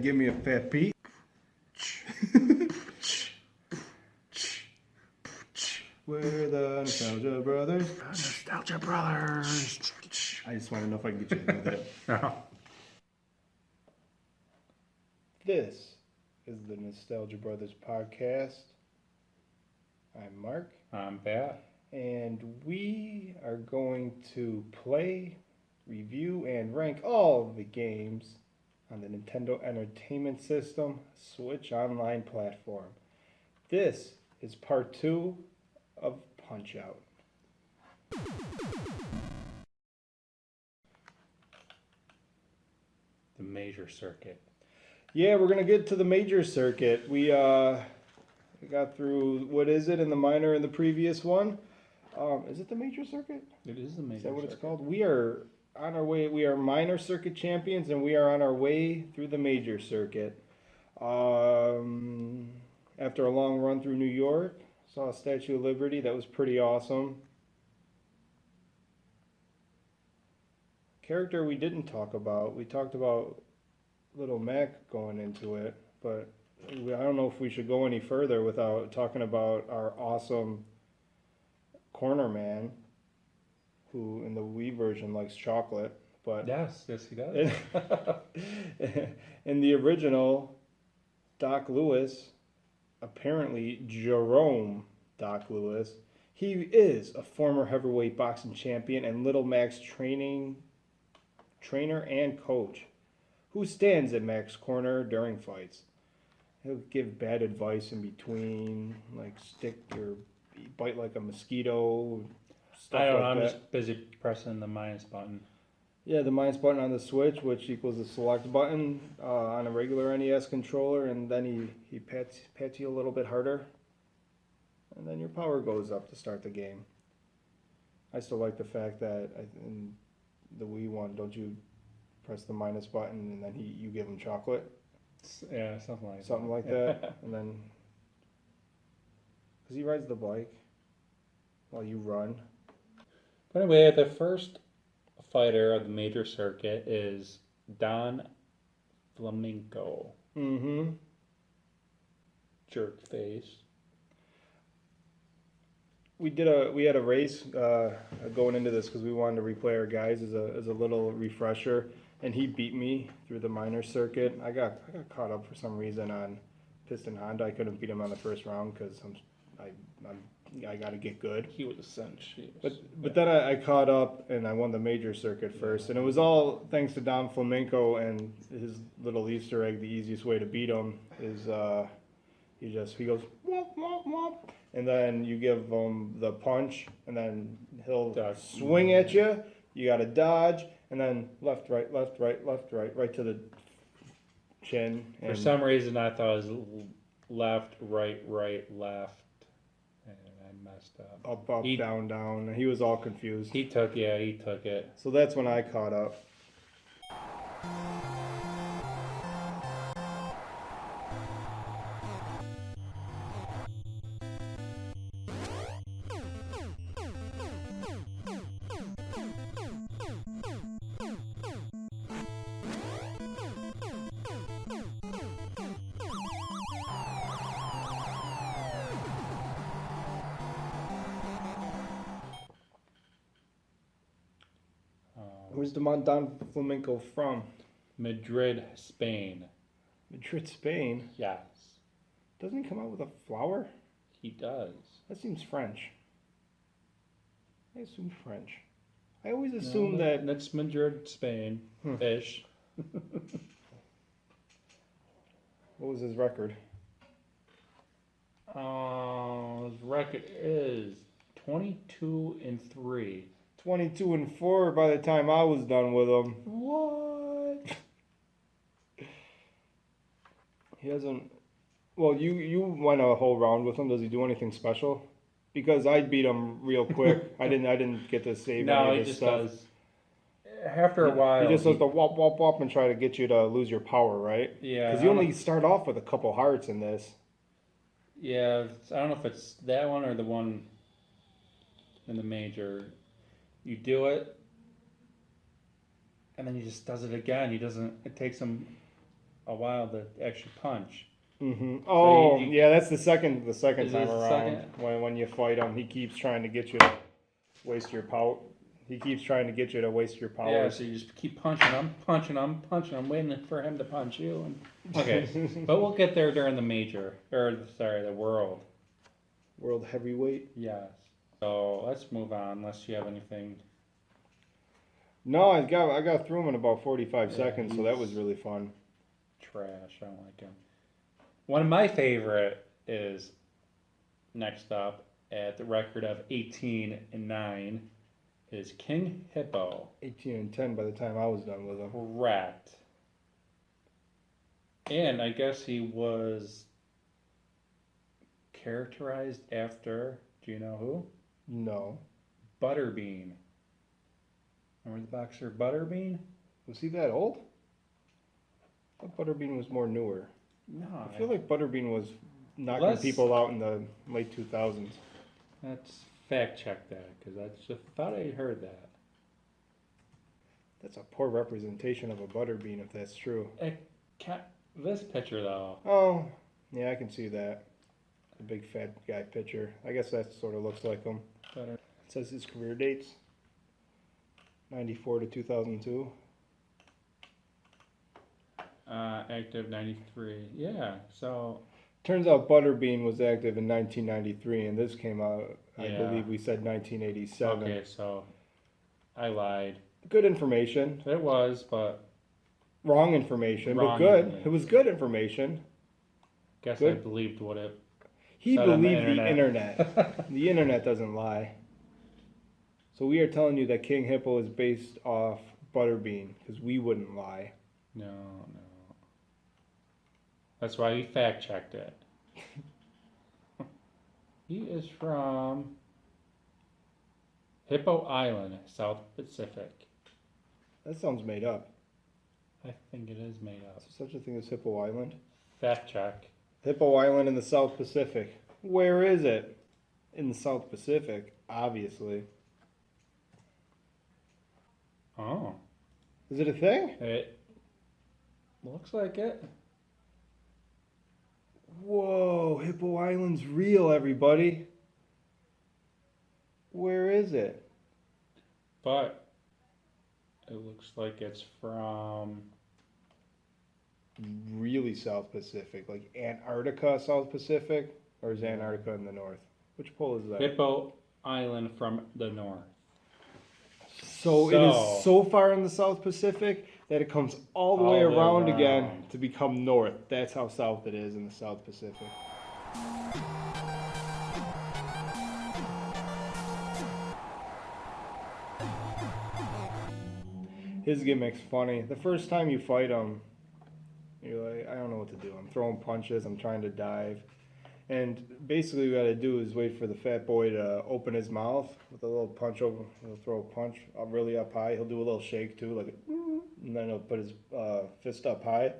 Give me a fat Pete. We're the Nostalgia Brothers. Nostalgia Brothers. I just want to know if I can get you to do that. No. This is the Nostalgia Brothers podcast. I'm Mark. I'm Pat. And we are going to play, review, and rank all of the games on the Nintendo Entertainment System Switch Online platform. This is part 2 of Punch-Out. The major circuit. Yeah, we're going to get to the major circuit. We got through, what is it, in the minor in the previous one? Is it the major circuit? It is the major circuit. Is that what it's called? We are on our way. We are minor circuit champions, and we are on our way through the major circuit. After a long run through New York, saw a Statue of Liberty. That was pretty awesome. Character we didn't talk about. We talked about Little Mac going into it, but I don't know if we should go any further without talking about our awesome corner man, who in the Wii version likes chocolate, but yes, he does. In the original, Doc Lewis, apparently Jerome Doc Lewis, he is a former heavyweight boxing champion and Little Mac's trainer and coach, who stands at Mac's corner during fights. He'll give bad advice in between, like bite like a mosquito, stuff I don't know, like I'm that. just busy pressing the minus button. Yeah, the minus button on the Switch, which equals the select button on a regular NES controller, and then he pats you a little bit harder, and then your power goes up to start the game. I still like the fact that in the Wii one, don't you press the minus button and then you give him chocolate? Yeah, something like that. And then, because he rides the bike while you run. But anyway, the first fighter of the major circuit is Don Flamingo. Mm-hmm. Jerk face. We had a race going into this because we wanted to replay our guys as a little refresher, and he beat me through the minor circuit. I got caught up for some reason on Piston Honda. I couldn't beat him on the first round because I got to get good. He was a cinch. But then I caught up and I won the major circuit first, and it was all thanks to Don Flamenco and his little Easter egg. The easiest way to beat him is he goes womp womp womp, and then you give him the punch, and then he'll swing at you. You got to dodge, and then left right right to the chin. And for some reason, I thought it was left, right, left. Messed up. Up, down, down. He was all confused. He took it. So that's when I caught up. Where's Don Flamenco from? Madrid, Spain. Madrid, Spain? Yes. Doesn't he come out with a flower? He does. That seems French. I assume French. I always assume that's Madrid, Spain. Ish. What was his record? His record is 22-3. 22-4 by the time I was done with him. What? He hasn't. Well, you went a whole round with him. Does he do anything special? Because I beat him real quick. I didn't get to save any of his stuff. Does. After a while, he just does the wop wop wop and try to get you to lose your power, right? Yeah. Because you only start off with a couple hearts in this. Yeah, I don't know if it's that one or the one in the major. You do it, and then he just does it again. He doesn't. It takes him a a while to actually punch. Oh, you- yeah, that's the second Is time this the around. second? When you fight him, he keeps trying to get you to waste your power. He keeps trying to get you to waste your Yeah, powers. so you just keep punching him, waiting for him to punch you. And... Okay, but we'll get there during the the world. World heavyweight. Yes. So let's move on, unless you have anything. No, I got through him in about 45 Yeah, seconds, so that was he's- really fun. Trash. I don't like him. One of my favorite is next up at the record of 18-9 is King Hippo. 18-10 by the time I was done with him. Correct. And I guess he was characterized after, do you know who? No. Butterbean. Remember the boxer Butterbean? Was he that old? I thought Butterbean was more newer. No. I feel like Butterbean was knocking Let's- people out in the late 2000s. Let's fact check that, because I just thought I heard that. That's a poor representation of a Butterbean if that's true. This picture, though, Oh, yeah, I can see that. A big fat guy picture. I guess that sort of looks like him. Butter. It says his career dates. 94 to 2002. Active 93. Yeah, so Turns out Butterbean was active in 1993, and this came out, I Yeah. believe we said 1987. okay, so I lied. Good information. It was, but Wrong information, Wrong but good. information. It was good information. guess Good. I believed what it. He Said on the believed the internet. internet. The internet doesn't lie. So we are telling you that King Hippo is based off Butterbean, because we wouldn't lie. No. That's why we fact checked it. He is from Hippo Island, South Pacific. That sounds made up. I think it is made up. Is there such a thing as Hippo Island? Fact check. Hippo Island in the South Pacific. Where is it? In the South Pacific, obviously. Oh, Is it a thing? it looks like it. Whoa, Hippo Island's real, everybody. Where is it? But it looks like it's from Really South Pacific, like Antarctica, South Pacific, or is Antarctica in the north? Which pole is that? Hippo Island from the north. So it is so far in the South Pacific that it comes all the way around again to become north. That's how south it is in the South Pacific. His gimmick's funny. The first time you fight him, you're like, I don't know what to do. I'm throwing punches, I'm trying to dive. And basically what you gotta do is wait for the fat boy to open his mouth with a little punch over. He'll throw a punch up really up high. He'll do a little shake too, like, and then he'll put his fist up high.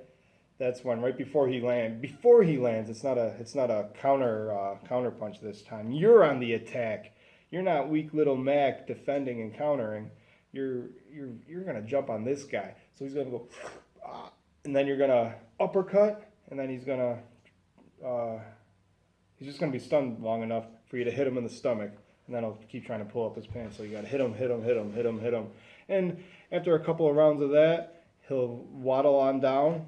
That's when right before he lands, it's not a counter punch this time. You're on the attack. You're not weak little Mac defending and countering. You're gonna jump on this guy. So he's gonna go, and then you're gonna uppercut, and then he's gonna. He's just going to be stunned long enough for you to hit him in the stomach, and then he'll keep trying to pull up his pants. So you got to hit him. And after a couple of rounds of that, he'll waddle on down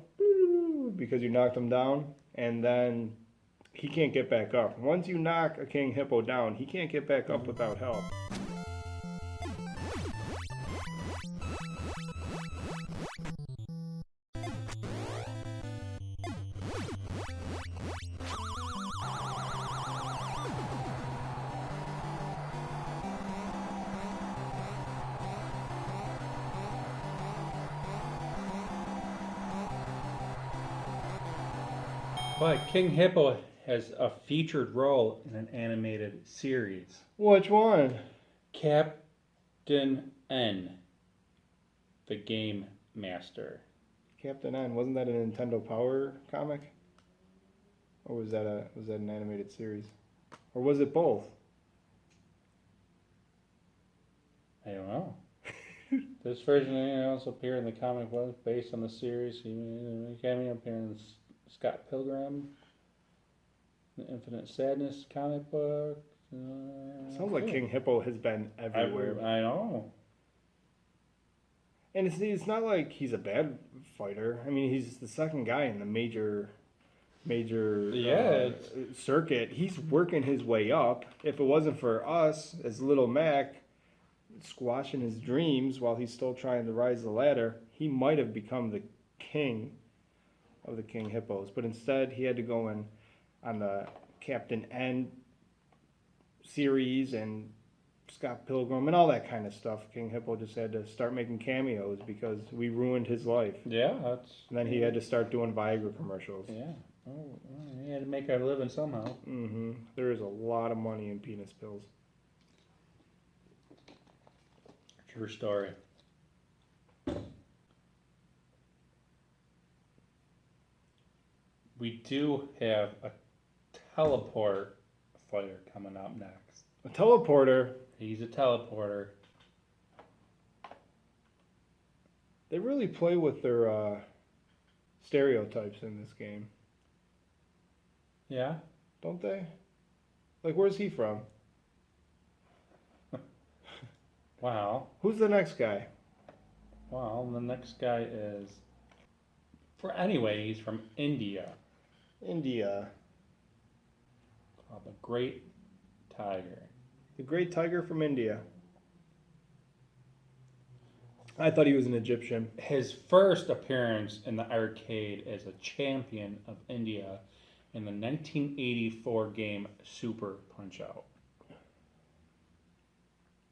because you knocked him down, and then he can't get back up. Once you knock a King Hippo down, he can't get back up without help. But King Hippo has a featured role in an animated series. Which one? Captain N, the Game Master. Captain N. Wasn't that a Nintendo Power comic? Or was that an animated series? Or was it both? I don't know. This version also appeared in the comic book based on the series. He made a cameo appearance. Scott Pilgrim, the Infinite Sadness comic book. Sounds like King Hippo has been everywhere. I know. And it's not like he's a bad fighter. I mean, he's the second guy in the major circuit. He's working his way up. If it wasn't for us as Little Mac squashing his dreams while he's still trying to rise the ladder, he might have become the king of the King Hippos. But instead, he had to go in on the Captain N series and Scott Pilgrim and all that kind of stuff. King Hippo just had to start making cameos because we ruined his life. Yeah, that's. And then he had to start doing Viagra commercials. Yeah. Oh, he had to make our living somehow. Mm-hmm. There is a lot of money in penis pills. True story. We do have a teleport fighter coming up next. A teleporter. He's a teleporter. They really play with their stereotypes in this game. Yeah? Don't they? Like, where's he from? Wow. Who's the next guy? Well, the next guy is. He's from India. India. Called the Great Tiger. The Great Tiger from India. I thought he was an Egyptian. His first appearance in the arcade as a champion of India in the 1984 game Super Punch-Out.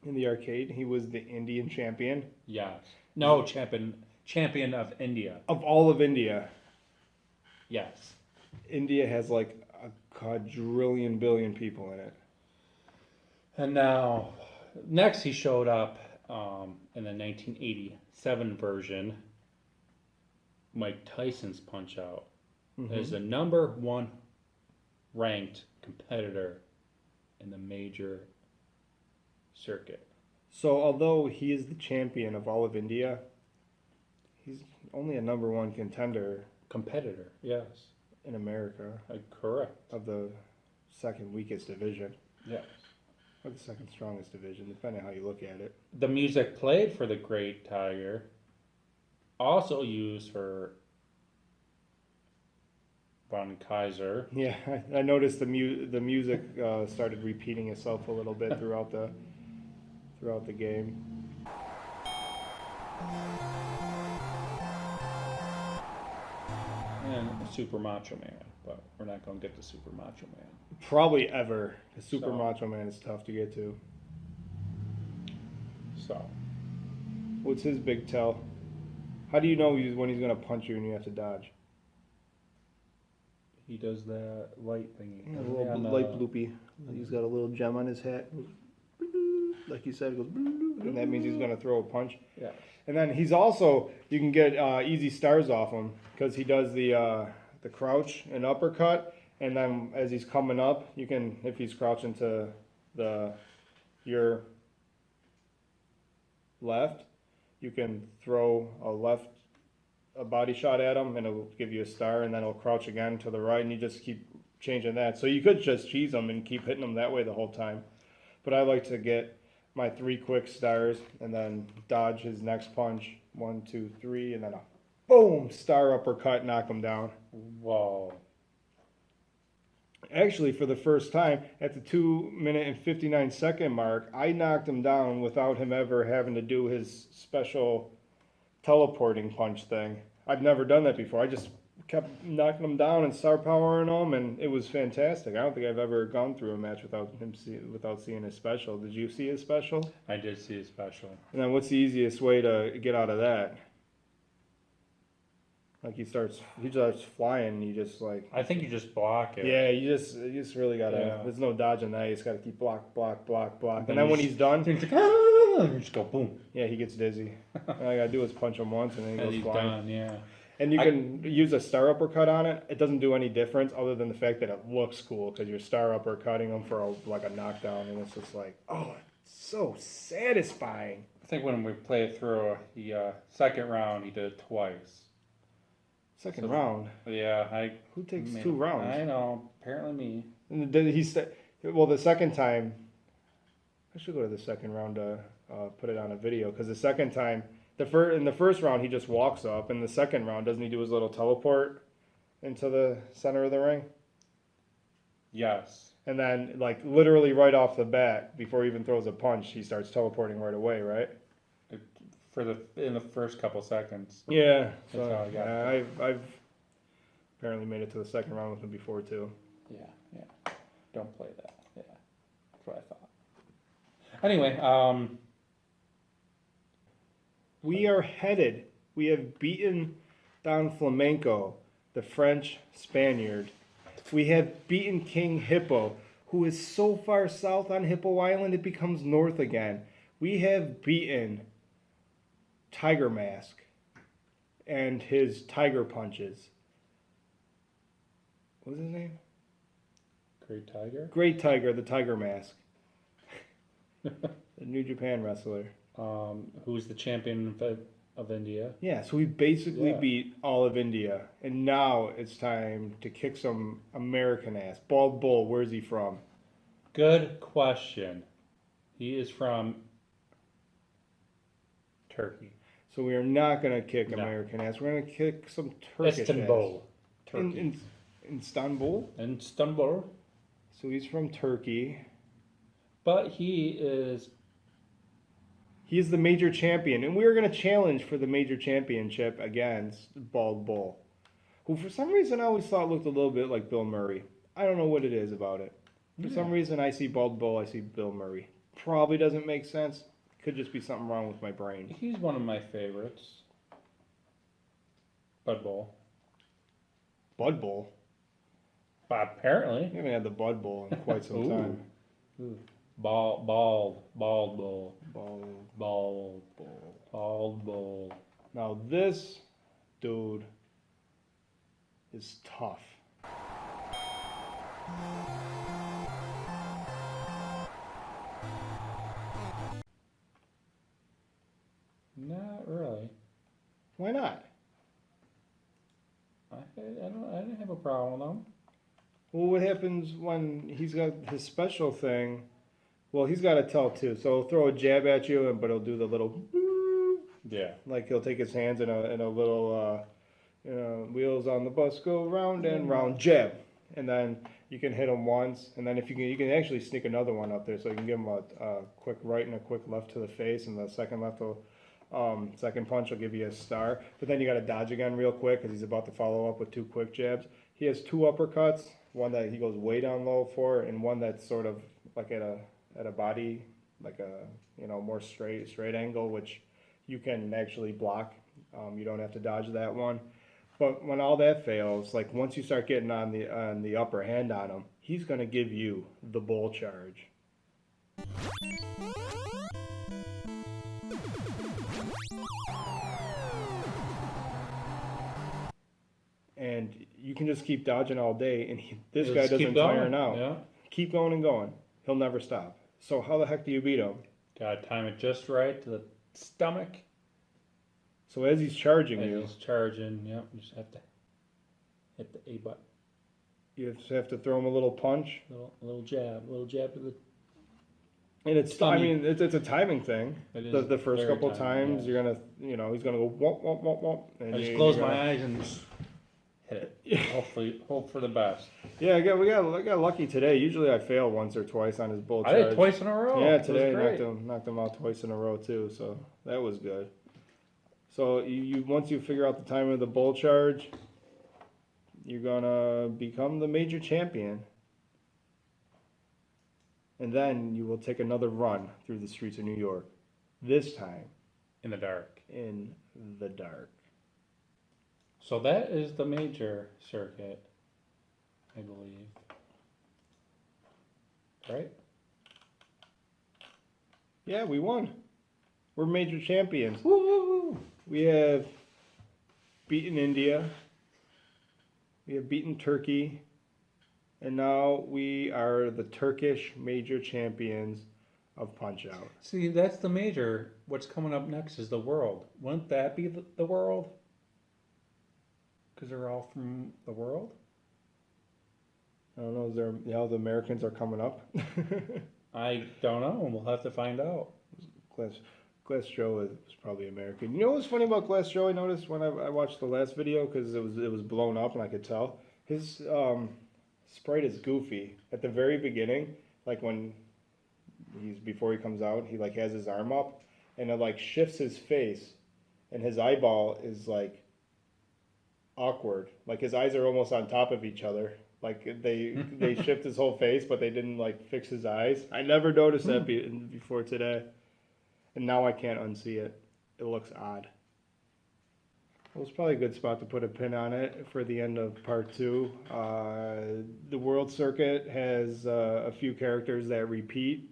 In the arcade, he was the Indian champion. Yes. No, champion of India. Of all of India. Yes. India has like a quadrillion billion people in it. And now, next he showed up in the 1987 version, Mike Tyson's Punch-Out, as the number one ranked competitor in the major circuit. So although he is the champion of all of India, he's only a number one Competitor, yes. in America Correct. of the second weakest division. Yes. Or the second strongest division, depending on how you look at it. The music played for the Great Tiger, also used for Von Kaiser. Yeah, I noticed the music started repeating itself a little bit throughout the game. And Super Macho Man, but we're not going to get to Super Macho Man. Probably ever. The Super So- Macho Man is tough to get to. So, What's his big tell? How do you know when he's going to punch you and you have to dodge? he does that light thingy. A little light bloopy. He's got a little gem on his hat. Like you said, it goes, and that means he's going to throw a punch. Yeah. And then he's also, you can get easy stars off him because he does the crouch and uppercut. And then as he's coming up, you can, if he's crouching to your left, you can throw a body shot at him and it'll give you a star, and then it'll crouch again to the right, and you just keep changing that. So you could just cheese him and keep hitting him that way the whole time. But I like to get my 3 quick stars and then dodge his next punch. 1, 2, 3, and then a boom, star uppercut, knock him down. Whoa. Actually, for the first time, at the 2-minute and 59-second mark, I knocked him down without him ever having to do his special teleporting punch thing. I've never done that before. I just kept knocking him down and star powering him, and it was fantastic. I don't think I've ever gone through a match without seeing his special. Did you see his special? I did see a special. And then what's the easiest way to get out of that? Like he starts flying, and you just like... I think you just block it. Yeah, you just really gotta... Yeah. There's no dodging that. You just gotta keep block. Then And then you when just- he's done, He's like, "Ah!" and you just go boom. yeah, he gets dizzy. All I gotta do is punch him once, and then he And goes he's flying. done, yeah. And you can use a star uppercut on it. It doesn't do any difference other than the fact that it looks cool because you're star uppercutting him for like a knockdown, and it's just like, oh, it's so satisfying. I think when we played through the second round, he did it twice. Second So- round. Yeah, Who takes man, 2 rounds? I know. Apparently me. And then he said, well, the second time, I should go to the second round to put it on a video because the second time, in the first round he just walks up, and the second round doesn't he do his little teleport into the center of the ring? Yes. And then like literally right off the bat, before he even throws a punch, he starts teleporting right away, right? In the first couple seconds. Yeah. That's So how I got yeah, I've apparently made it to the second round with him before too. Yeah. Don't play that. Yeah. That's what I thought. Anyway, We are headed. We have beaten down Flamenco, the French Spaniard. We have beaten King Hippo, who is so far south on Hippo Island it becomes north again. We have beaten Tiger Mask and his tiger punches. What was his name? Great Tiger. Great Tiger, the Tiger Mask. The New Japan wrestler. Who's the champion of India? Yeah, so we basically Yeah. beat all of India, and now it's time to kick some American ass. Bald Bull, where's he from? Good question. He is from Turkey. So we are not going to kick No. American ass. We're going to kick some Turkish Istanbul, ass. Turkey. In Istanbul? Istanbul. So he's from Turkey. But he is. He's the major champion, and we are going to challenge for the major championship against Bald Bull, who for some reason I always thought looked a little bit like Bill Murray. I don't know what it is about it. For some reason I see Bald Bull, I see Bill Murray. Probably doesn't make sense. Could just be something wrong with my brain. He's one of my favorites. Bud Bowl. Bud Bull? But apparently. We haven't had the Bud Bull in quite some Ooh. time. Ooh. Bald Bull. Bald Bald Bull. Bull. Now this dude is tough. Not really. Why not? I didn't have a problem with him. Well, what happens when he's got his special thing? Well, he's got to tell too. So he'll throw a jab at you, but he'll do the little, Yeah. like he'll take his hands in a little, wheels on the bus go round and round jab, and then you can hit him once, and then if you can actually sneak another one up there, so you can give him a quick right and a quick left to the face, and the second left will. Second punch will give you a star, but then you got to dodge again real quick because he's about to follow up with 2 quick jabs. He has 2 uppercuts, one that he goes way down low for, and one that's sort of like at a body, like a more straight angle, which you can actually block. You don't have to dodge that one. But when all that fails, like once you start getting on the upper hand on him, he's gonna give you the bull charge. And you can just keep dodging all day, and this guy Just keep doesn't going. tire out. Yeah. Keep going and going. He'll never stop. So how the heck do you beat him? Gotta time it just right to the stomach. So as he's charging And you, he's charging. Yep. You just have to hit the A button. you just have to throw him a little punch. Little jab to the. And it's, Stomach. I mean, it's a timing thing. It is The first very couple timing, times, yeah. you're gonna, he's gonna go womp womp womp womp. And I just you're close gonna- my eyes and just hit it. Hopefully, hope for the best. Yeah, I got lucky today. Usually I fail once or twice on his bull I charge. did twice in a row. Yeah, It was today great. knocked him out twice in a row too. So that was good. So you once you figure out the time of the bull charge, you're gonna become the major champion. And then you will take another run through the streets of New York. This time In the dark. in the dark. So that is the major circuit, I believe. Right? Yeah, we won. We're major champions. Woo! We have beaten India. We have beaten Turkey. And now we are the Turkish major champions of Punch-Out. See, that's the major. What's coming up next is the world. Wouldn't that be the world? Because they're all from the world? I don't know, is there, the Americans are coming up? I don't know. We'll have to find out. Glass Joe is probably American. You know what's funny about Glass Joe? I noticed when I watched the last video because it was blown up and I could tell his sprite is goofy at the very beginning. Like when before he comes out, he like has his arm up and it like shifts his face, and his eyeball is like awkward. Like his eyes are almost on top of each other. Like they shift his whole face, but they didn't like fix his eyes. I never noticed that before today. And now I can't unsee it. It looks odd. Well, it's probably a good spot to put a pin on it for the end of part 2. The World Circuit has a few characters that repeat.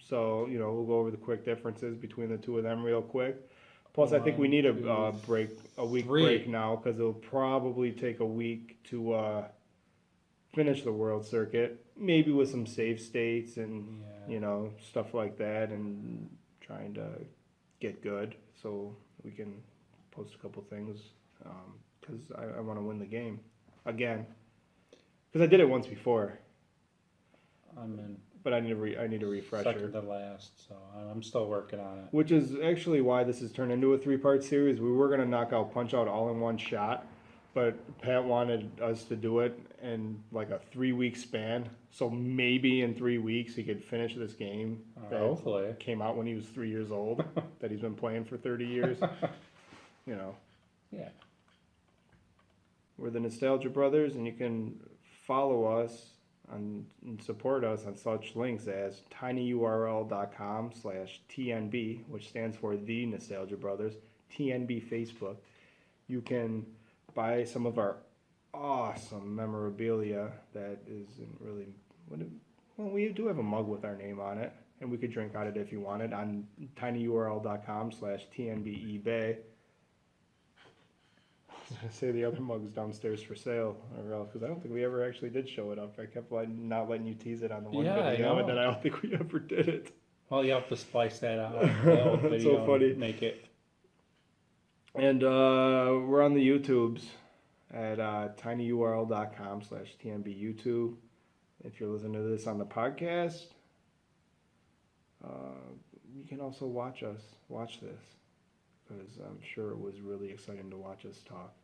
So, we'll go over the quick differences between the two of them real quick. Plus, I think we need a week break now, because it'll probably take a week to finish the World Circuit. Maybe with some save states and, stuff like that, and trying to get good so we can post a couple things, because I want to win the game again, because I did it once before. I'm in. But I need a refresher. Second to last, so I'm still working on it. Which is actually why this has turned into a 3-part series. We were gonna knock out Punch-Out all in one shot, but Pat wanted us to do it in like a 3-week span. So maybe in 3 weeks he could finish this game that hopefully came out when he was 3 years old, that he's been playing for 30 years. Yeah. We're the Nostalgia Brothers, and you can follow us and support us on such links as tinyurl.com/TNB, which stands for The Nostalgia Brothers, TNB Facebook. You can buy some of our awesome memorabilia that isn't really... Well, we do have a mug with our name on it, and we could drink out of it if you wanted on tinyurl.com/TNB eBay. I was going to say the other mug's downstairs for sale, because I don't think we ever actually did show it up. I kept not letting you tease it on the one video, and then I don't think we ever did it. Well, you have to splice that out. The old video so funny. And make it. And we're on the YouTubes at tinyurl.com/TNB YouTube. If you're listening to this on the podcast, you can also watch this. Because I'm sure it was really exciting to watch us talk.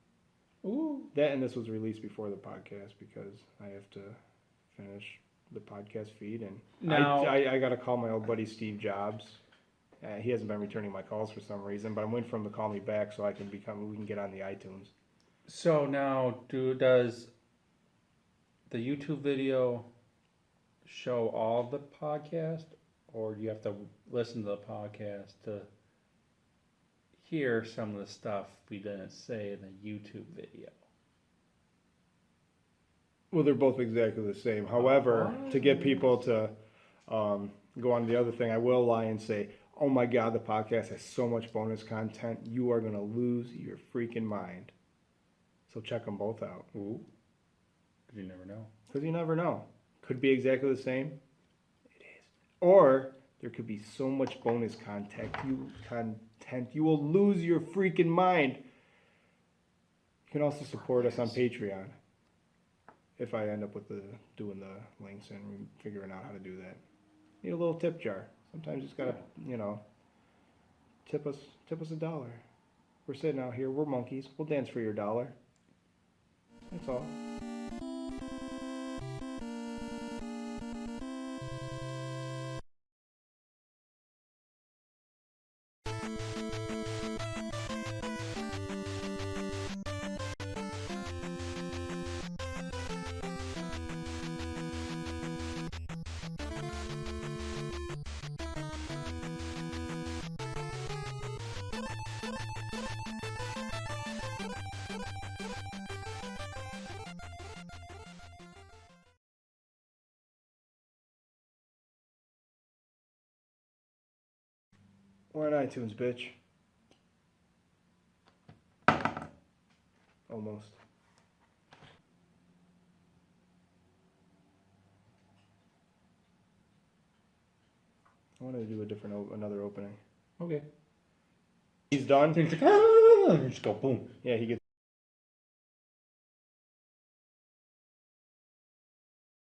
Ooh. That, and this was released before the podcast because I have to finish the podcast feed. And now, I got to call my old buddy Steve Jobs. He hasn't been returning my calls for some reason, but I'm waiting for him to call me back so we can get on the iTunes. So now, does the YouTube video show all the podcast, or do you have to listen to the podcast to hear some of the stuff we didn't say in the YouTube video? Well, they're both exactly the same. However, to get people to go on the other thing, I will lie and say, oh my God, the podcast has so much bonus content. You are going to lose your freaking mind. So check them both out. Ooh. Because you never know. Because you never know. Could be exactly the same. It is. Or there could be so much bonus content. You will lose your freaking mind. You can also support us on Patreon. If I end up with doing the links and figuring out how to do that. Need a little tip jar. Sometimes you just gotta, tip us $1. We're sitting out here, we're monkeys. We'll dance for your $1. That's all. We're on iTunes, bitch. Almost. I wanted to do a different, another opening. Okay. He's done. Just go boom. Yeah, he gets.